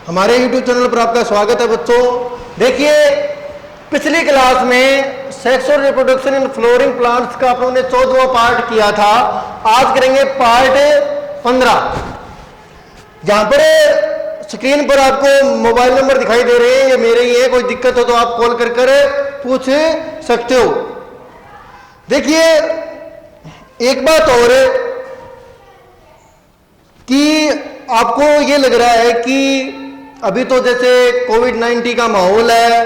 हमारे YouTube channel पर आपका स्वागत है बच्चों। देखिए, पिछली क्लास में sexual reproduction in flooring plants का अपन ने 14वां पार्ट किया था। आज करेंगे पार्ट 15। जहां पर स्क्रीन पर आपको मोबाइल नंबर दिखाई दे रहे हैं, ये मेरे ही है। कोई दिक्कत हो तो आप कॉल कर पूछ सकते हो। देखिए, एक बात और कि आपको ये लग रहा है कि अभी तो जैसे कोविड-19 का माहौल है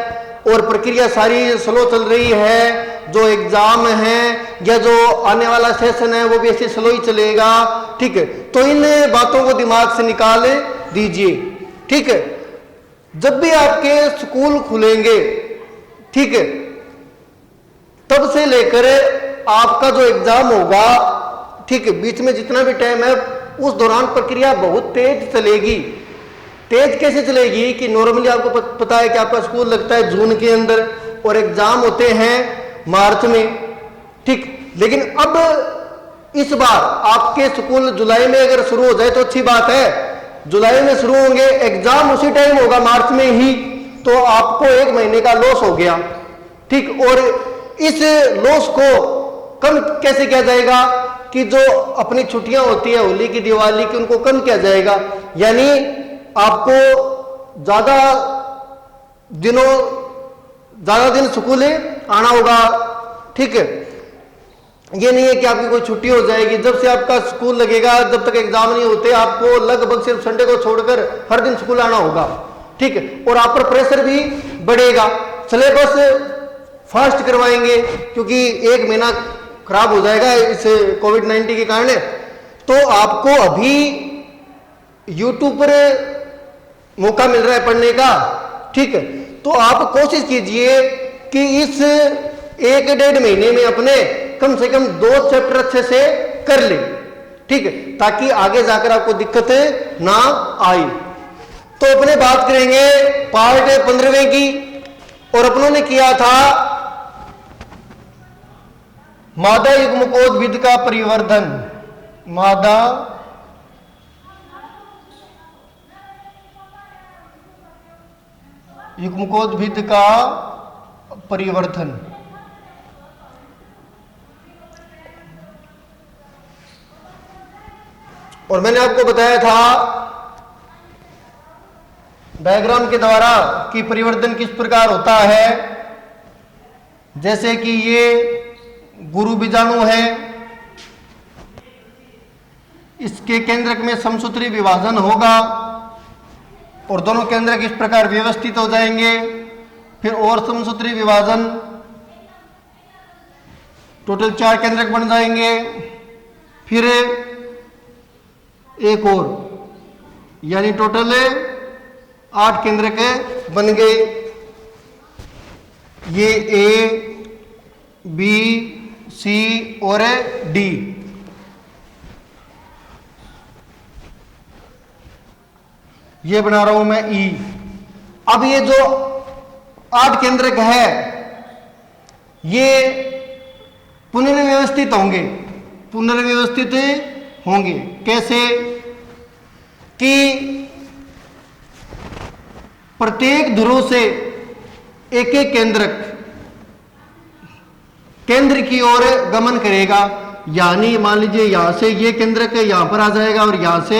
और प्रक्रिया सारी स्लो चल रही है, जो एग्जाम है या जो आने वाला सेशन है वो भी ऐसे स्लो ही चलेगा। ठीक है, तो इन बातों को दिमाग से निकाल दीजिए। ठीक है, जब भी आपके स्कूल खुलेंगे, ठीक है, तब से लेकर आपका जो एग्जाम होगा, ठीक है, बीच में जितना भी टाइम है उस दौरान प्रक्रिया बहुत तेज चलेगी। तेज कैसे चलेगी कि नॉर्मली आपको पता है कि आपका स्कूल लगता है जून के अंदर और एग्जाम होते हैं मार्च में। ठीक, लेकिन अब इस बार आपके स्कूल जुलाई में अगर शुरू हो जाए तो अच्छी बात है। जुलाई में शुरू होंगे, एग्जाम उसी टाइम होगा मार्च में ही, तो आपको 1 महीने का लॉस हो गया। ठीक, और इस लॉस को कम कैसे किया जाएगा कि जो अपनी छुट्टियां होती है होली की, दिवाली की, उनको कम किया जाएगा। यानी आपको ज्यादा दिन स्कूल आना होगा। ठीक है, ये नहीं है कि आपकी कोई छुट्टी हो जाएगी। जब से आपका स्कूल लगेगा, जब तक एग्जाम नहीं होते, आपको लगभग सिर्फ संडे को छोड़कर हर दिन स्कूल आना होगा। ठीक है, और आप पर प्रेशर भी बढ़ेगा। सिलेबस फास्ट करवाएंगे क्योंकि 1 महीना खराब हो जाएगा इस कोविड-19 के कारण। तो आपको अभी YouTube पर मौका मिल रहा है पढ़ने का। ठीक है, तो आप कोशिश कीजिए कि इस 1-1.5 महीने में अपने कम से कम 2 चैप्टर अच्छे से कर ले। ठीक है, ताकि आगे जाकर आपको दिक्कत ना आए। तो अपने बात करेंगे पार्ट 15वें की, और अपनों ने किया था मादा युग्मकोद्भिद का परिवर्धन। मादा युग्मकोद्भिद का परिवर्धन। और मैंने आपको बताया था डायग्राम के द्वारा कि परिवर्तन किस प्रकार होता है। जैसे कि ये गुरु बीजाणु है, इसके केंद्रक में समसूत्री विभाजन होगा और दोनों केंद्रक इस प्रकार व्यवस्थित हो जाएंगे। फिर और समसूत्री विभाजन, टोटल 4 केंद्रक बन जाएंगे। फिर एक और, यानी टोटल 8 केंद्रक बन गए। ये ए, बी, सी और डी। ये बना रहा हूं मैं ई। अब ये जो 8 केंद्रक है ये पुनर्व्यवस्थित होंगे। कैसे कि प्रत्येक ध्रुव से एक एक केंद्रक केंद्र की ओर गमन करेगा। यानी मान लीजिए यहां से ये केंद्रक यहां पर आ जाएगा और यहां से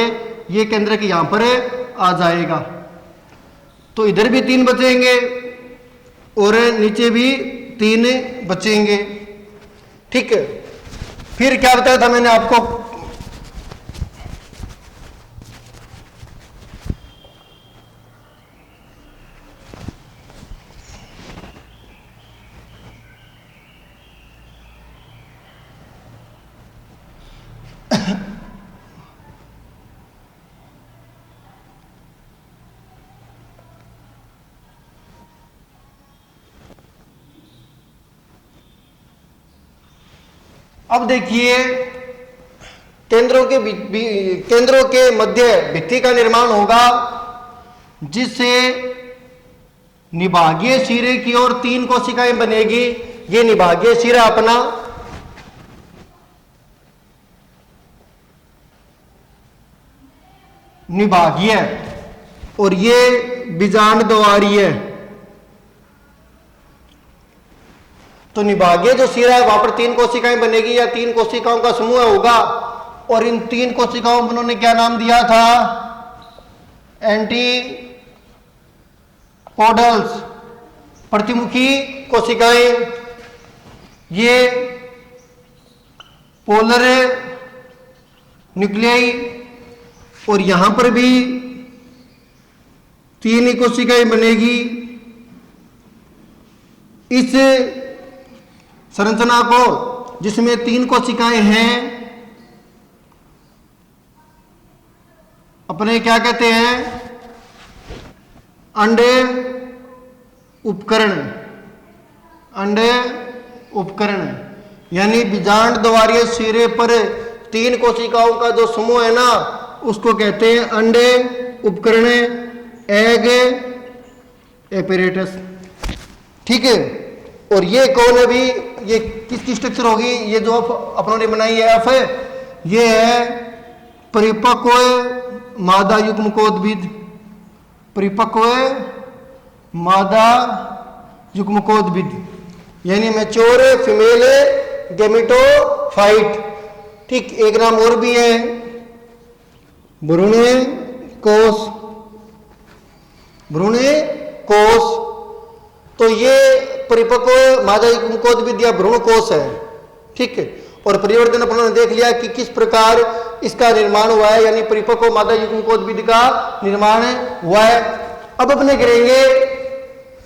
ये केंद्रक यहां पर आ जाएगा। तो इधर भी 3 बचेंगे और नीचे भी 3 बचेंगे। ठीक है, फिर क्या बताया था मैंने आपको, अब देखिए केंद्रों के मध्य भित्ति का निर्माण होगा, जिससे निभागीय सिरे की ओर 3 कोशिकाएं बनेगी। ये निभागीय सिरा अपना, निभागीय और ये बीजांड द्वारीय। तो निभागीय जो सिरा है वहां पर 3 कोशिकाएं बनेगी या 3 कोशिकाओं का समूह होगा, और इन 3 कोशिकाओं को उन्होंने क्या नाम दिया था? एंटीपोडल्स, प्रतिमुखी कोशिकाएं। ये पोलर न्यूक्लियाई, और यहां पर भी 3 ही कोशिकाएं बनेगी। इस संरचना को, जिसमें 3 कोशिकाएं हैं, अपने क्या कहते हैं? अंडे उपकरण। अंडे उपकरण यानी बीजांड द्वारीय सिरे पर 3 कोशिकाओं का जो समूह है ना, उसको कहते हैं अंडे उपकरण, एग एपैरेटस। ठीक है। और ये कौन है भी? ये किसकी स्ट्रक्चर होगी? ये जो अपनों ने बनाई है एफ, ये है परिपक्व मादा युग्मकोद्भिद। परिपक्व मादा युग्मकोद्भिद यानी मैच्योर फीमेल गैमेटोफाइट। ठीक। एक नाम और भी है भ्रूण कोष। भ्रूण कोष। तो ये परिपक्व मादा युग्मकोद्भिद या भ्रूण कोष है। ठीक है। और परिवर्तन अपनों ने देख लिया कि किस प्रकार इसका निर्माण हुआ है, यानी परिपक्व मादा युग्मकोद्भिद का निर्माण हुआ है। अब अपने करेंगे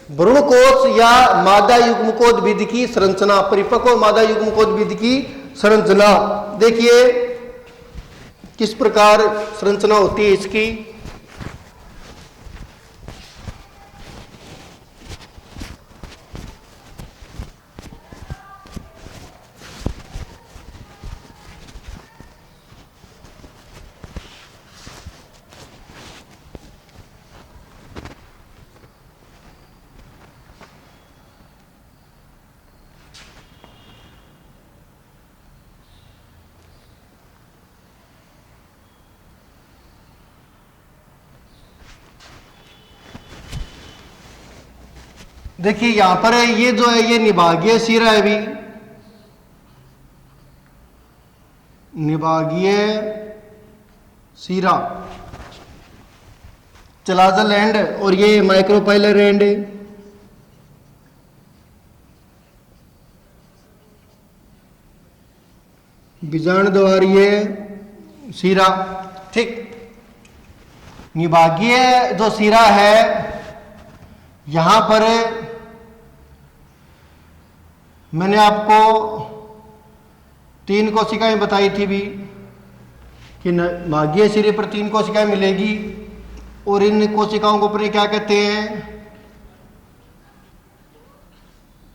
भ्रूण कोष या मादा युग्मकोद्भिद की संरचना, परिपक्व मादा युग्मकोद्भिद की संरचना। देखिए किस प्रकार संरचना होती है इसकी। देखिए यहां पर है, ये जो है ये निभागीय सिरा है भी, निभागीय सिरा चलाजल एंड, और ये माइक्रोपाइलर एंड। बीजांड द्वारीय सिरा। ठीक। निभागीय जो सिरा है यहां पर मैंने आपको 3 कोशिकाएं बताई थी भी कि निभागीय सिरे पर 3 कोशिकाएं मिलेगी, और इन कोशिकाओं को अपने क्या कहते हैं?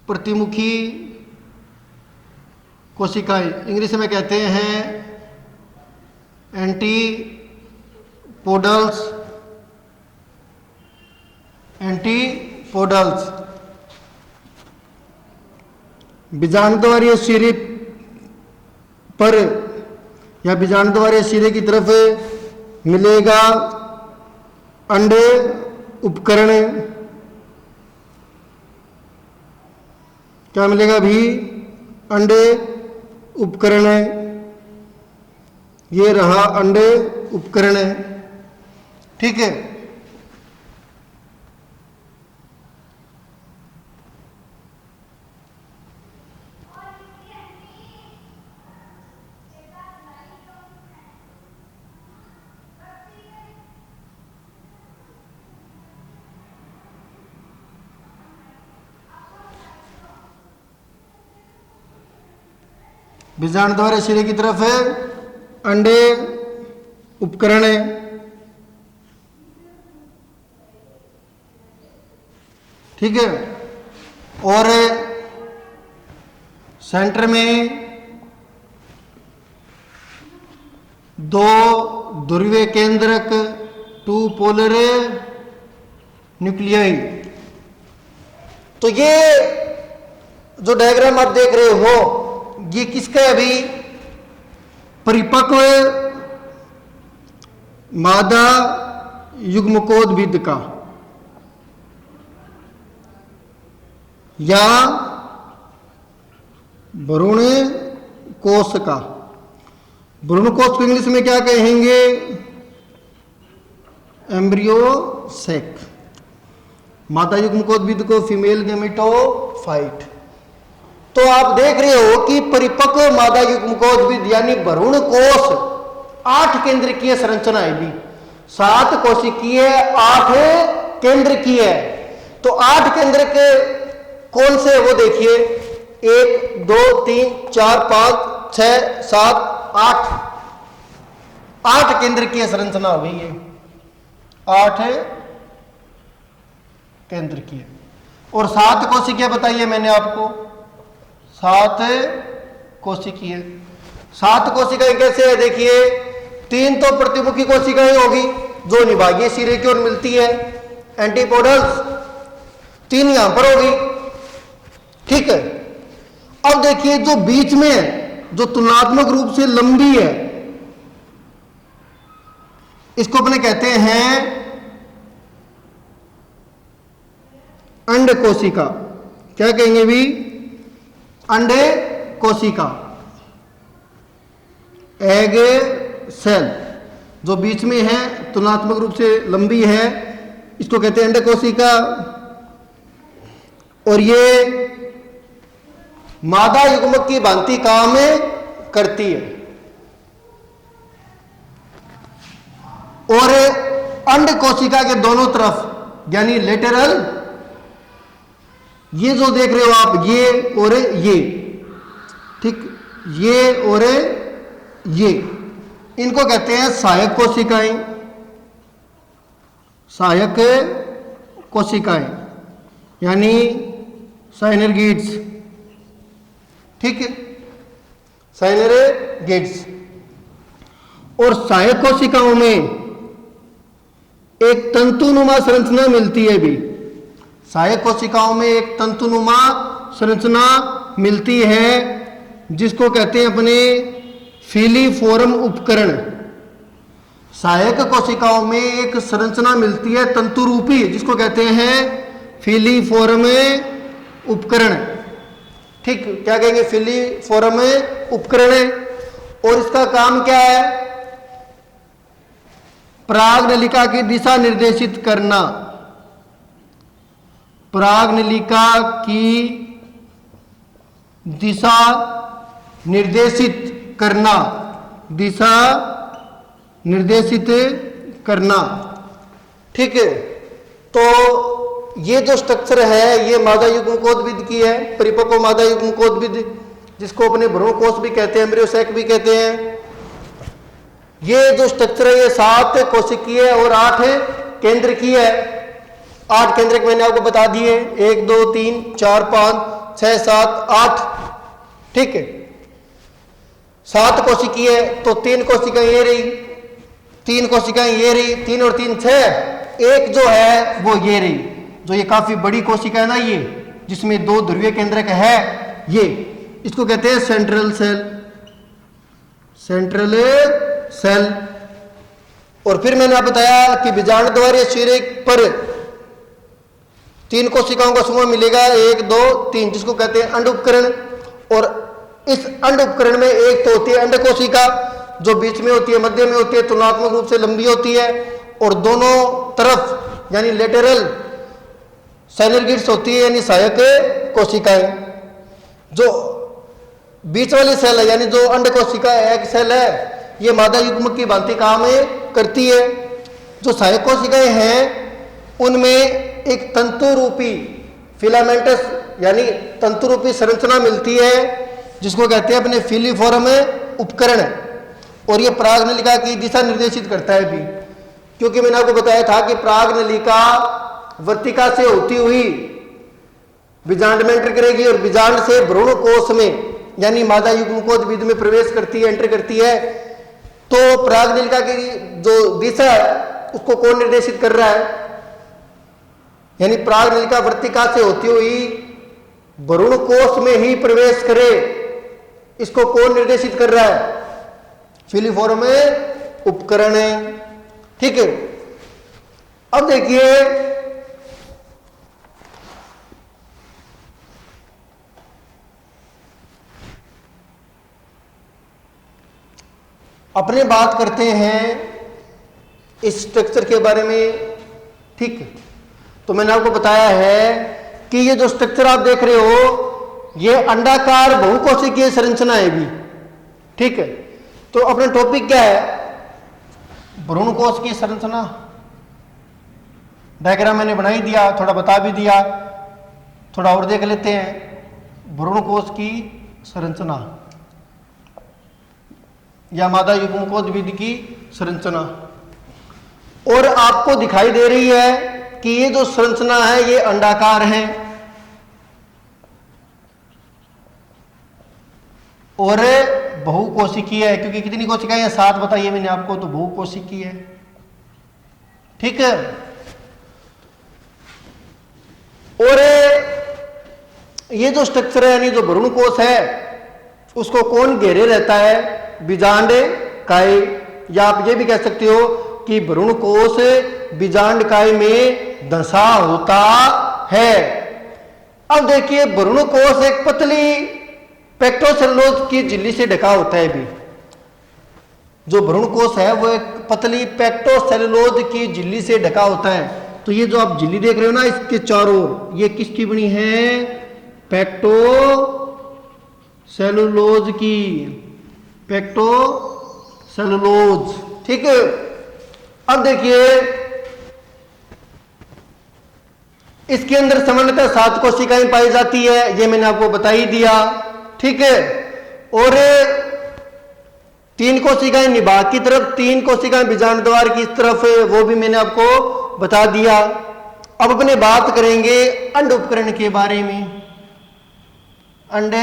प्रतिमुखी कोशिकाएं। इंग्लिश में कहते हैं एंटीपोडल्स। एंटीपोडल्स। बीजांड द्वारीय सिरे पर या बीजांड द्वारीय सिरे की तरफ मिलेगा अंडे उपकरण। क्या मिलेगा भी? अंडे उपकरण। ये रहा अंडे उपकरण। ठीक है। बीजांड द्वारीय सिरे की तरफ है अंडे उपकरण है। ठीक है। और सेंटर में 2 ध्रुवीय केंद्रक 2 पोलर न्यूक्लियाई। तो ये जो डायग्राम आप देख रहे हो ये किसका है? अभी परिपक्व मादा युग्मकोद्भिद का या भ्रूण कोश का। भ्रूण कोश को इंग्लिश में क्या कहेंगे? Embryo sac. मादा युग्मकोद्भिद को फीमेल गैमेटोफाइट। तो आप देख रहे हो कि परिपक्व मादा युग्मकोद्भिद यानी भ्रूण कोश 8 केंद्रकीय संरचना है भी, 7 कोशिकीय 8 केंद्रकीय है। तो 8 केंद्र के कौन से वो देखिए, 1 2 3 4 5 6 7 8 केंद्रकीय संरचना हो गई है, 8 केंद्रकीय। और 7 कोशिकीय बताइए मैंने आपको, 7 कोशिकीय। 7 कोशिकाएं कैसे है देखिए, 3 तो प्रतिमुखी कोशिकाएं होगी जो निभागीय सिरे की ओर मिलती है, एंटीपोडल्स। 3 यहां पर होगी, ठीक है। अब देखिए जो बीच में है, जो तुलनात्मक रूप से लंबी है, इसको अपने कहते हैं अंड कोशिका। क्या कहेंगे भी? अंड कोशिका, एग सेल। जो बीच में है, तुलनात्मक रूप से लंबी है, इसको कहते हैं अंड कोशिका। और ये मादा युग्मक की भांति काम करती है। और अंड कोशिका के दोनों तरफ यानी लेटरल, ये जो देख रहे हो आप, ये और ये, ठीक, ये और ये, इनको कहते हैं सहायक कोशिकाएं। सहायक कोशिकाएं यानी साइनरगिड्स, ठीक है, साइनरगिड्स। और सहायक कोशिकाओं में एक तंतुनुमा संरचना मिलती है भी। सहायक कोशिकाओं में एक तंतुनुमा संरचना मिलती है जिसको कहते हैं अपने फिलीफोरम उपकरण। सहायक कोशिकाओं में एक संरचना मिलती है तंतुरूपी, जिसको कहते हैं फिलीफोरम उपकरण, ठीक, क्या कहेंगे? फिलीफोरम उपकरण। और इसका काम क्या है? परागनलिका की दिशा निर्देशित करना। परागनलिका की दिशा निर्देशित करना, दिशा निर्देशित करना, ठीक है। तो ये जो स्ट्रक्चर है ये मादा युग्मकोद्भिद की है, परिपक्व मादा युग्मकोद्भिद, जिसको अपने भ्रूण कोश भी कहते हैं, एम्ब्रियो सैक भी कहते हैं। ये जो स्ट्रक्चर है ये 7 कोशिकीय और 8 केंद्रकीय है। 8 केंद्रक मैंने आपको बता दिए, 1 2 3 4 5 6 7 8, ठीक है। 7 कोशिकीय है तो 3 कोशिकाएं ये रही, 3 कोशिकाएं ये रही, 3 और 3 6। एक जो है वो ये रही, जो ये काफी बड़ी कोशिका है ना, ये जिसमें 2 ध्रुवीय केंद्रक है, ये इसको कहते हैं सेंट्रल सेल। Central cell. और फिर मैंने आपको बताया कि बीजांडद्वारीय सिरे पर 3 कोशिकाओं का समूह मिलेगा, 1 2 3, जिसको कहते हैं अंड उपकरण। और इस अंड उपकरण में एक तो होती है अंड कोशिका जो बीच में होती है, मध्य में होती है, तुलनात्मक रूप से लंबी होती है, और दोनों तरफ यानी लेटरल साइनरगिड्स होती है यानी सहायक कोशिकाएं। जो बीच वाली सेल है यानी जो अंड कोशिका एक सेल है, ये मादा युग्मक की भांति काम करती है। जो सहायक कोशिकाएं हैं उनमें एक तंतु रूपी फिलामेंटस यानी तंतु रूपी संरचना मिलती है जिसको कहते हैं अपने फिलीफोरम उपकरण। और ये परागनलिका की दिशा निर्देशित करता है भी, क्योंकि मैंने आपको बताया था कि परागनलिका वर्तिका से होती हुई बीजांड में एंटर करेगी और बीजांड से भ्रूण कोश में यानी मादा युग्मकोद्भिद में प्रवेश करती है, एंटर करती है। तो परागनलिका की जो दिशा है उसको कौन निर्देशित कर रहा है? यानी परागनलिका वर्तिका से होती हुई भ्रूण कोश में ही प्रवेश करे, इसको कौन निर्देशित कर रहा है? फिलीफोरम उपकरण, ठीक है। अब देखिए अपने बात करते हैं इस स्ट्रक्चर के बारे में। ठीक, तो मैंने आपको बताया है कि ये जो स्ट्रक्चर आप देख रहे हो ये अंडाकार बहुकोशिकीय संरचना है भी। ठीक है, तो अपना टॉपिक क्या है? भ्रूण कोश की संरचना। डायग्राम मैंने बना ही दिया, थोड़ा बता भी दिया, थोड़ा और देख लेते हैं। भ्रूण कोश की संरचना या मादा युग्मकोश विधि की संरचना, और आपको दिखाई दे रही है कि ये जो संरचना है ये अंडाकार है और बहुकोशिकीय है। क्योंकि कितनी कोशिकाएं हैं? 7 बताइए मैंने आपको, तो बहुकोशिकीय है। ठीक है, और ये जो स्ट्रक्चर है यानी जो भ्रूण कोश है उसको कौन घेरे रहता है? बीजांड काय, या आप ये भी कह सकते हो कि भ्रूण कोश बीजांड काय में धंसा होता है। अब देखिए भ्रूण कोश एक पतली पेक्टोसेलुलोज की झिल्ली से ढका होता है भी। जो भ्रूण कोश है वो एक पतली पेक्टोसेलुलोज की झिल्ली से ढका होता है। तो ये जो आप झिल्ली देख रहे हो ना इसके चारों ओर, ये किसकी बनी है? पेक्टोसेलुलोज की, पेक्टोसेलुलोज। ठीक है, अब देखिए इसके अंदर सामान्यतः 7 कोशिकाएं पाई जाती है, ये मैंने आपको बता ही दिया। ठीक है, और 3 कोशिकाएं निभाग की तरफ, 3 कोशिकाएं बीजांड द्वार की तरफ, वो भी मैंने आपको बता दिया। अब अपने बात करेंगे अंड उपकरण के बारे में। अंड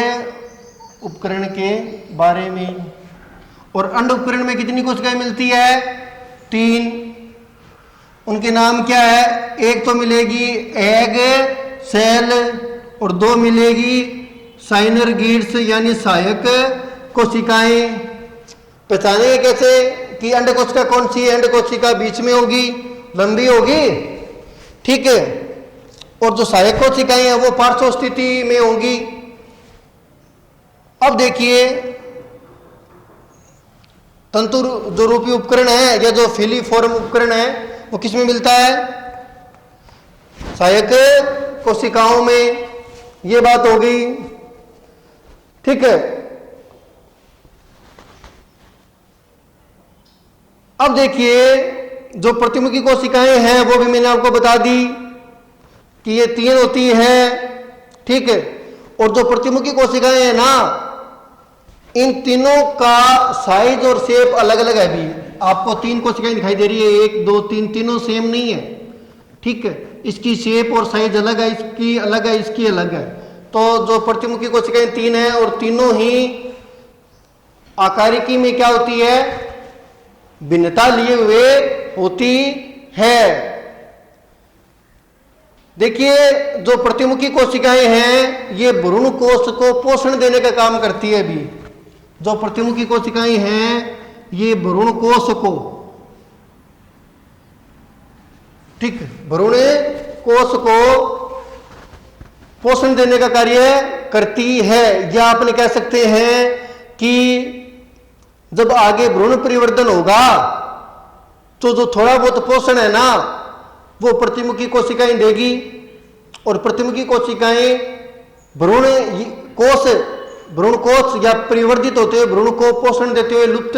उपकरण के बारे में, और अंड उपकरण में कितनी कोशिकाएं मिलती है? 3। उनके नाम क्या है? एक तो मिलेगी एग सेल और 2 मिलेगी साइनर गिड्स यानी सहायक कोशिकाएं। पहचानेंगे कैसे कि अंड कोशिका कौन सी है? अंड कोशिका बीच में होगी, लंबी होगी। ठीक है, और जो सहायक कोशिकाएं हैं वो पार्श्व स्थिति में होंगी। अब देखिए तंतु जो रूपी उपकरण है या जो फिलीफॉर्म उपकरण है वो किस में मिलता है? सहायक कोशिकाओं में। ये बात हो गई। ठीक है, अब देखिए जो प्रतिमुखी कोशिकाएं हैं वो भी मैंने आपको बता दी कि ये 3 होती हैं। ठीक है, और जो प्रतिमुखी कोशिकाएं हैं ना इन तीनों का साइज और शेप अलग अलग है भी। आपको 3 कोशिकाएं दिखाई दे रही है, 1 2 3, तीनों सेम नहीं है। ठीक है, इसकी शेप और साइज अलग है, इसकी अलग है, इसकी अलग है। तो जो प्रतिमुखी कोशिकाएं 3 हैं और तीनों ही आकारिकी में क्या होती है? भिन्नता लिए हुए होती है। देखिए जो प्रतिमुखी कोशिकाएं हैं ये भ्रूण कोश को पोषण देने का काम करती है भी। जो प्रतिमुखी कोशिकाएं हैं ये भ्रूण कोश को, ठीक, भ्रूण कोश को पोषण देने का कार्य करती है। या आपने कह सकते हैं कि जब आगे भ्रूण परिवर्तन होगा तो जो थोड़ा बहुत पोषण है ना वो प्रतिमुखी कोशिकाएं देगी, और प्रतिमुखी कोशिकाएं भ्रूण कोश या परिवर्तित होते हुए भ्रूण को पोषण देते हुए लुप्त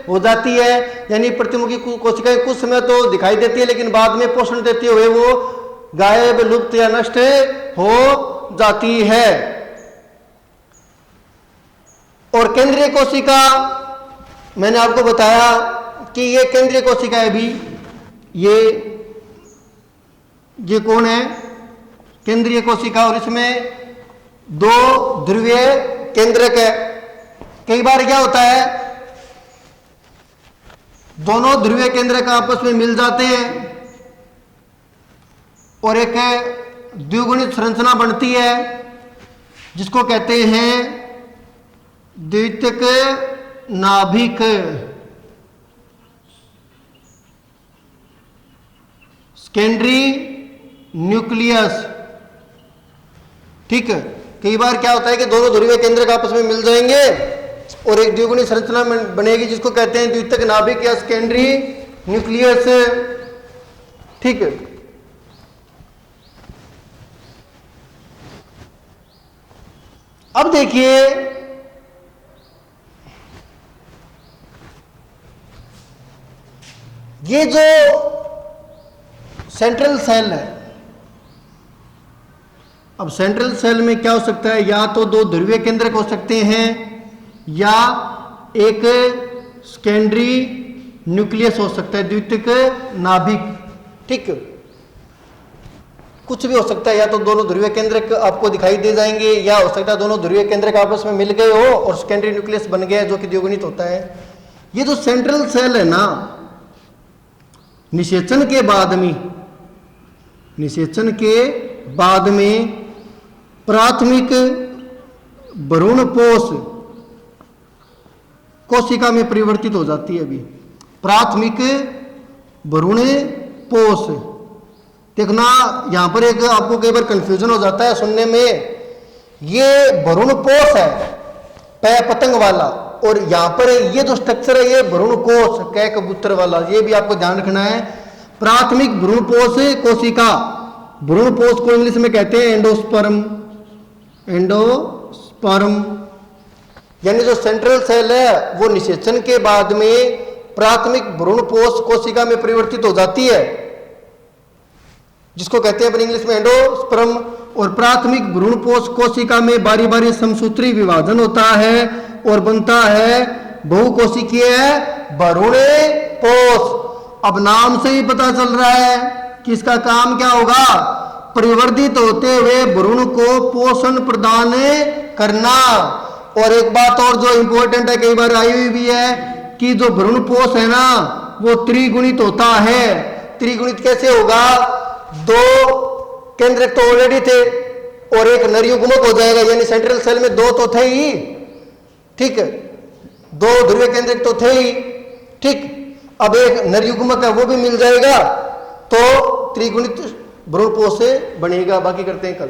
हो जाती है। यानी प्रतिमुखी कोशिकाएं कुछ समय तो दिखाई देती है लेकिन बाद में पोषण देते हुए वो गायब, लुप्त या नष्ट हो जाती है। और केंद्रीय कोशिका मैंने आपको बताया कि ये केंद्रीय कोशिका है भी। ये कौन है? केंद्रीय कोशिका, और इसमें 2 ध्रुवीय केंद्रक है। कई बार क्या होता है दोनों ध्रुवीय केंद्रक आपस में मिल जाते हैं और एक द्विगुणित संरचना बनती है जिसको कहते हैं द्वितीयक नाभिक सेकेंडरी न्यूक्लियस। ठीक है, कई बार क्या होता है कि दोनों ध्रुवीय केंद्रक आपस में मिल जाएंगे और एक द्विगुणी संरचना बनेगी जिसको कहते हैं द्वितीयक नाभिक या सेकेंडरी न्यूक्लियस। ठीक है, अब देखिए ये जो सेंट्रल सेल है, अब सेंट्रल सेल में क्या हो सकता है, या तो दो ध्रुवीय केंद्रक हो सकते हैं या एक सेकेंडरी न्यूक्लियस हो सकता है, द्वितीयक नाभिक। ठीक, कुछ भी हो सकता है, या तो दोनों ध्रुवीय केंद्रक आपको दिखाई दे जाएंगे या हो सकता है दोनों ध्रुवीय केंद्रक आपस में मिल गए हो और सेकेंडरी न्यूक्लियस बन गया जो कि द्विगुणित होता है। ये जो सेंट्रल सेल है ना, निषेचन के बाद में प्राथमिक भ्रूणपोष कोशिका में परिवर्तित हो जाती है। अभी प्राथमिक भ्रूणपोष, देखना यहां पर एक आपको कई बार कंफ्यूजन हो जाता है सुनने में, ये भ्रूणपोष है पै पतंग वाला, और यहां पर ये जो स्ट्रक्चर है ये भ्रूणकोश कै कबूतर वाला, ये भी आपको ध्यान रखना है। प्राथमिक भ्रूणपोष कोशिका, भ्रूणपोष को इंग्लिश में कहते हैं एंडोस्पर्म। यानी जो सेंट्रल सेल है वो निषेचन के बाद में प्राथमिक भ्रूणपोष कोशिका में परिवर्तित हो जाती है जिसको कहते हैं अपने इंग्लिश में एंडोस्पर्म। और प्राथमिक भ्रूणपोष कोशिका में बारी बारी समसूत्री विभाजन होता है और बनता है बहुकोशिकीय भ्रूणपोष। अब नाम से ही पता चल रहा है कि इसका काम क्या होगा, परिवर्तित होते हुए भ्रूण को पोषण प्रदान करना। और एक बात और जो इंपॉर्टेंट है, कई बार आई हुई भी है कि जो भ्रूणपोष है ना वो त्रिगुणित होता है। त्रिगुणित कैसे होगा, दो केंद्रक तो ऑलरेडी थे और एक नरयुग्मक हो जाएगा, यानी सेंट्रल सेल में दो तो थे ही। ठीक है, दो ध्रुवीय केंद्रक तो थे ही। ठीक, अब एक नरयुग्मक है वो भी मिल जाएगा तो त्रिगुणित भ्रूणपोष बनेगा। बाकी करते हैं कल।